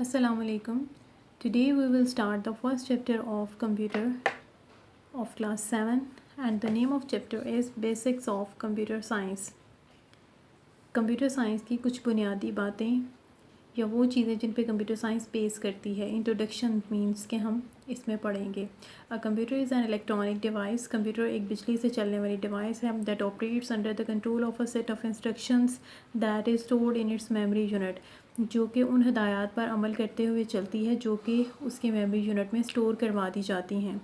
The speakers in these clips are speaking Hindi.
Assalamu alaikum. Today we will start the first chapter of computer of class 7 and the name of chapter is Basics of Computer Science. Computer science की कुछ बुनियादी बातें या वो चीज़ें जिन पे कंप्यूटर साइंस बेस करती है. इंट्रोडक्शन मीन्स के हम इसमें पढ़ेंगे. A computer is an electronic device. Computer एक बिजली से चलने वाली डिवाइस है that operates under the control of a set of instructions that is stored in its memory unit, जो कि उन हदायत पर अमल करते हुए चलती है जो कि उसके मेमोरी यूनिट में स्टोर करवा दी जाती हैं.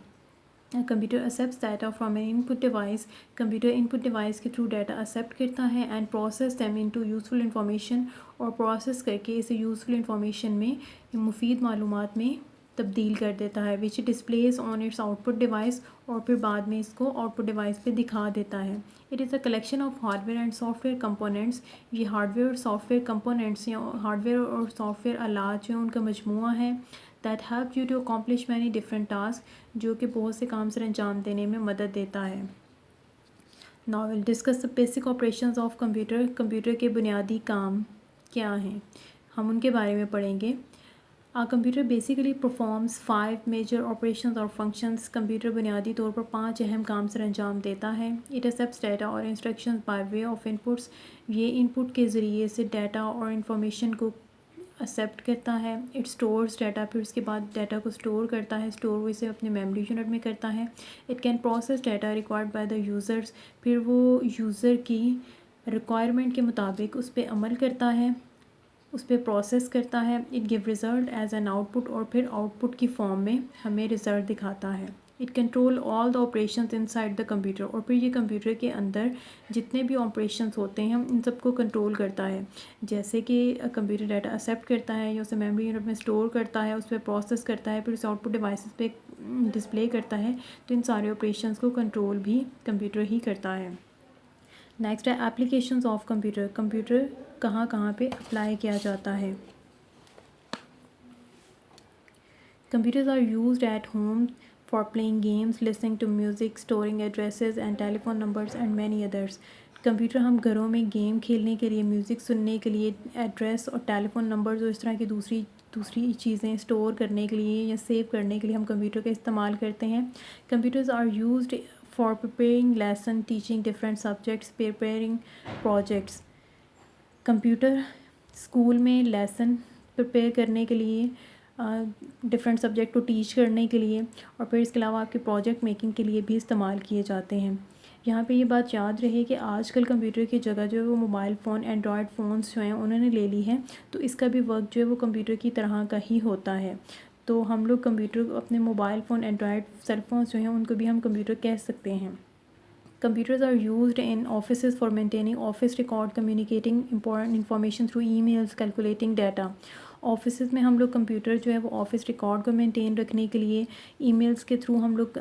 Computer accept data from an input device. Computer input device के थ्रू डाटा एक्सेप्ट करता है and process them into useful information, और प्रोसेस करके इसे यूज़फुल इंफॉर्मेशन में मुफीद मालूमात में तब्दील कर देता है which displace on its output device, और फिर बाद में इसको आउटपुट डिवाइस पे दिखा देता है. It is a collection of hardware and software components. ये हार्डवेयर और सॉफ्टवेयर कंपोनेंट्स या हार्डवेयर और सॉफ्टवेयर आलात जो हैं उनका मजमूआ है that help you to accomplish many different task, जो कि बहुत से काम सर अंजाम देने में मदद देता है. Now will discuss the basic operations of computer. Computer के बुनियादी काम क्या हैं हम उनके बारे में पढ़ेंगे. Computer basically performs 5 major operations और फंक्शंस. कंप्यूटर बुनियादी तौर पर 5 अहम काम सर अंजाम देता है. इट एक्सेप्ट्स डाटा और instructions by way of inputs. ये इनपुट के ज़रिए से डाटा और इंफॉर्मेशन को एक्सेप्ट करता है. इट स्टोर्स डाटा, फिर उसके बाद डाटा को स्टोर करता है. स्टोर वो इसे अपने मेमोरी यूनिट में करता है. It can process data required by the users. फिर वो यूज़र की रिक्वायरमेंट के मुताबिक उस पर अमल करता है, उस पर प्रोसेस करता है. It give result as an output, और फिर आउटपुट की फॉर्म में हमें रिज़ल्ट दिखाता है. It control all the operations inside the computer, और फिर ये कंप्यूटर के अंदर जितने भी ऑपरेशंस होते हैं इन सबको कंट्रोल करता है. जैसे कि कंप्यूटर डाटा एक्सेप्ट करता है या उसे मेमोरी यूनिट में स्टोर करता है, उस पर प्रोसेस करता है, फिर उसे आउटपुट डिवाइसेस पे डिस्प्ले करता है. तो इन सारे ऑपरेशंस को कंट्रोल भी कंप्यूटर ही करता है. नेक्स्ट है एप्लीकेशंस ऑफ कंप्यूटर. कंप्यूटर कहाँ कहाँ पे अप्लाई किया जाता है. Computers are used at home for playing games, listening to music, storing addresses and telephone numbers and many others. Computer हम घरों में गेम खेलने के लिए, म्यूज़िक सुनने के लिए, एड्रेस और टेलीफोन नंबर्स और इस तरह की दूसरी दूसरी चीज़ें स्टोर करने के लिए या सेव करने के लिए हम कंप्यूटर का इस्तेमाल करते हैं. Computers are used for preparing lesson, teaching different subjects, preparing projects. Computer school में लेसन प्रिपेयर करने के लिए, डिफरेंट सब्जेक्ट को टीच करने के लिए, और फिर इसके अलावा आपके प्रोजेक्ट मेकिंग के लिए भी इस्तेमाल किए जाते हैं. यहाँ पे ये बात याद रहे कि आजकल कंप्यूटर की जगह जो है वो मोबाइल फ़ोन, एंड्रॉयड फ़ोन्स जो हैं उन्होंने ले ली है, तो इसका भी वर्क जो है वो कंप्यूटर की तरह का ही होता है. तो हम लोग कंप्यूटर अपने mobile phone, android cell phones जो हैं उनको भी हम कंप्यूटर कह सकते हैं. Computers are used in offices for maintaining office record, communicating important information through emails, calculating data. Office में हम लोग कंप्यूटर जो है वो ऑफिस रिकॉर्ड को मेंटेन रखने के लिए, ईमेल्स के थ्रू हम लोग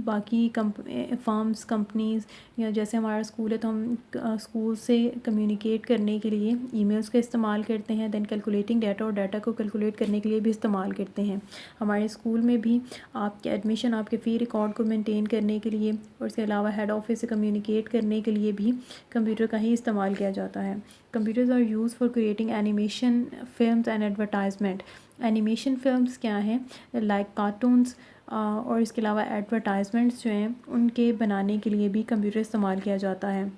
बाकी फर्म्स, कंपनीज़, या जैसे हमारा स्कूल है तो हम स्कूल से कम्युनिकेट करने के लिए ईमेल्स का इस्तेमाल करते हैं. दैन कैलकुलेटिंग डाटा, और डाटा को कैलकुलेट करने के लिए भी इस्तेमाल करते हैं. हमारे स्कूल में भी आपके एडमिशन, आपके फ़ी रिकॉर्ड को मेंटेन करने के लिए और इसके अलावा हेड ऑफिस से कम्युनिकेट करने के लिए भी कंप्यूटर का ही इस्तेमाल किया जाता है. Computers are use for creating animation films and advertisement. Animation films क्या हैं, लाइक कार्टून्स, और इसके अलावा एडवर्टाइजमेंट्स जो हैं उनके बनाने के लिए भी कंप्यूटर इस्तेमाल किया जाता है.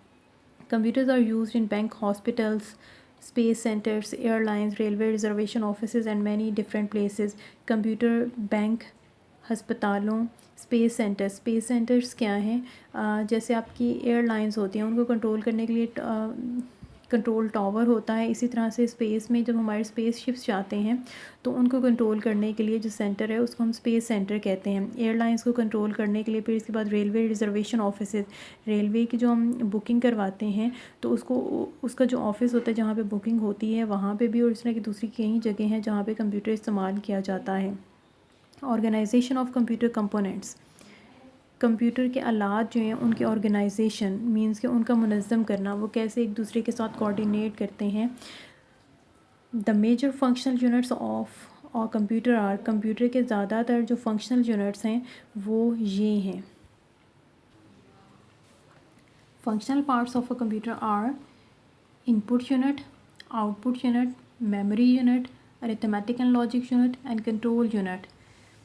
Computers are used in bank, hospitals, space centres, airlines, railway reservation offices and many different places. Computer bank, हस्पतालों, स्पेस सेंटर्स. स्पेस सेंटर्स क्या हैं, जैसे आपकी एयरलाइंस होती हैं उनको कंट्रोल करने के लिए कंट्रोल टावर होता है. इसी तरह से स्पेस में जब हमारे स्पेस शिप्स जाते हैं तो उनको कंट्रोल करने के लिए जो सेंटर है उसको हम स्पेस सेंटर कहते हैं. एयरलाइंस को कंट्रोल करने के लिए, फिर इसके बाद रेलवे रिजर्वेशन ऑफिसेज, रेलवे की जो हम बुकिंग करवाते हैं तो उसका जो ऑफिस होता है जहाँ पे बुकिंग होती है वहाँ पे भी, और इस तरह की दूसरी कई जगह हैं जहाँ पे कंप्यूटर इस्तेमाल किया जाता है. Organisation of computer components. Computer के आलात जो हैं उनके ऑर्गेनाइजेशन मींस कि उनका मुनज़्ज़म करना, वो कैसे एक दूसरे के साथ कोऑर्डिनेट करते हैं. The major functional units of or computer are. Computer के ज़्यादातर जो फंक्शनल यूनिट्स हैं वो ये हैं. Functional parts of a computer are input unit, output unit, memory unit, arithmetic and logic unit and control unit.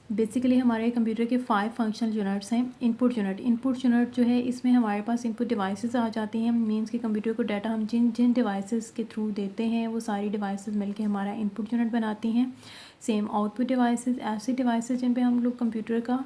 Basically हमारे कंप्यूटर के 5 फंक्शनल यूनिट्स हैं। इनपुट यूनिट जो है इसमें हमारे पास इनपुट डिवाइसेस आ जाती हैं। मींस कि कंप्यूटर को डाटा हम जिन जिन डिवाइसेस के थ्रू देते हैं वो सारी डिवाइसेस मिलके हमारा इनपुट यूनिट बनाती हैं। सेम आउटपुट डिवाइसेस ऐसी डिवाइसेस जिन पे हम लोग कंप्यूटर का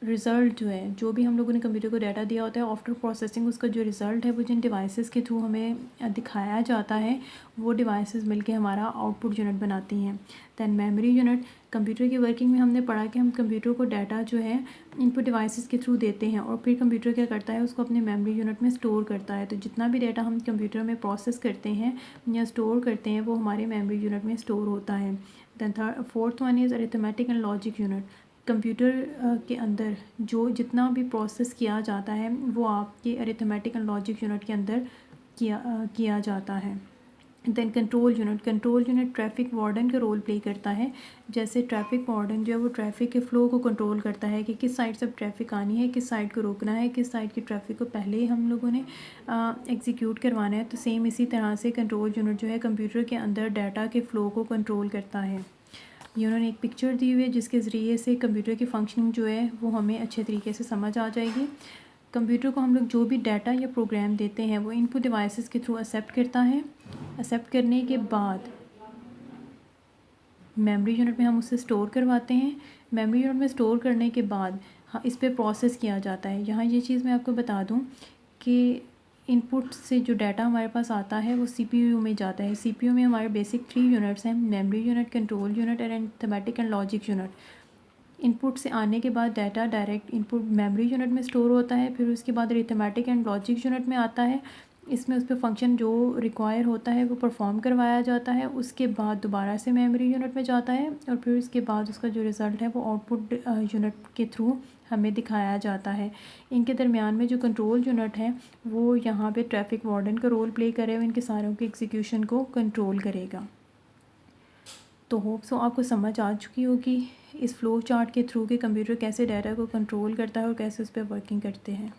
रिज़ल्ट जो है, जो भी हम लोगों ने कंप्यूटर को डाटा दिया होता है, आफ्टर प्रोसेसिंग उसका जो रिज़ल्ट है वो जिन डिवाइसेस के थ्रू हमें दिखाया जाता है वो डिवाइसेस मिलके हमारा आउटपुट यूनिट बनाती हैं। दैन मेमोरी यूनिट, कंप्यूटर की वर्किंग में हमने पढ़ा कि हम कंप्यूटर को डाटा जो है इनपुट डिवाइसेस के थ्रू देते हैं और फिर कंप्यूटर क्या करता है, उसको अपने मेमोरी यूनिट में स्टोर करता है। तो जितना भी डाटा हम कंप्यूटर में प्रोसेस करते हैं या स्टोर करते हैं वो हमारे मेमोरी यूनिट में स्टोर होता है। Then fourth one is arithmetic and logic unit. Computer के अंदर जो जितना भी प्रोसेस किया जाता है वो आपके अरिथमेटिक एंड लॉजिक यूनिट के अंदर किया जाता है। Then control unit traffic warden का रोल प्ले करता है। जैसे ट्रैफिक वार्डन जो है वो ट्रैफिक के फ़्लो को कंट्रोल करता है कि किस साइड से ट्रैफिक आनी है, किस साइड को रोकना है, किस साइड की ट्रैफिक को पहले ही हम लोगों ने एग्जीक्यूट करवाना है। तो सेम इसी तरह से कंट्रोल यूनिट जो है कंप्यूटर के अंदर डाटा के फ़्लो को कंट्रोल करता है। ये उन्होंने एक पिक्चर दी हुई है जिसके ज़रिए से कंप्यूटर की फंक्शनिंग जो है वो हमें अच्छे तरीके से समझ आ जाएगी। कंप्यूटर को हम लोग जो भी डाटा या प्रोग्राम देते हैं वो इनपुट डिवाइसेस के थ्रू एक्सेप्ट करता है। एक्सेप्ट करने के बाद मेमोरी यूनिट में हम उसे स्टोर करवाते हैं। मेमोरी यूनिट में स्टोर करने के बाद हाँ इस पर प्रोसेस किया जाता है। यहाँ ये चीज़ मैं आपको बता दूँ कि इनपुट से जो डाटा हमारे पास आता है वो सीपीयू में जाता है। सीपीयू में हमारे बेसिक 3 यूनिट्स हैं, memory unit, control unit and arithmetic and logic unit. Input से आने के बाद data direct input memory unit में स्टोर होता है, फिर उसके बाद अरिथमेटिक एंड लॉजिक यूनिट में आता है। इसमें उस पर फंक्शन जो रिक्वायर होता है वो परफॉर्म करवाया जाता है। उसके बाद दोबारा से मेमोरी यूनिट में जाता है और फिर उसके बाद उसका जो रिज़ल्ट है वो आउटपुट यूनिट के थ्रू हमें दिखाया जाता है। इनके दरमियान में जो कंट्रोल यूनिट है वो यहाँ पे ट्रैफिक वार्डन का रोल प्ले करे और इनके सारों के एग्जीक्यूशन को कंट्रोल करेगा। तो होप सो आपको समझ आ चुकी होगी इस फ़्लो चार्ट के थ्रू कि कंप्यूटर कैसे डाटा को कंट्रोल करता है और कैसे उस पर वर्किंग करते हैं।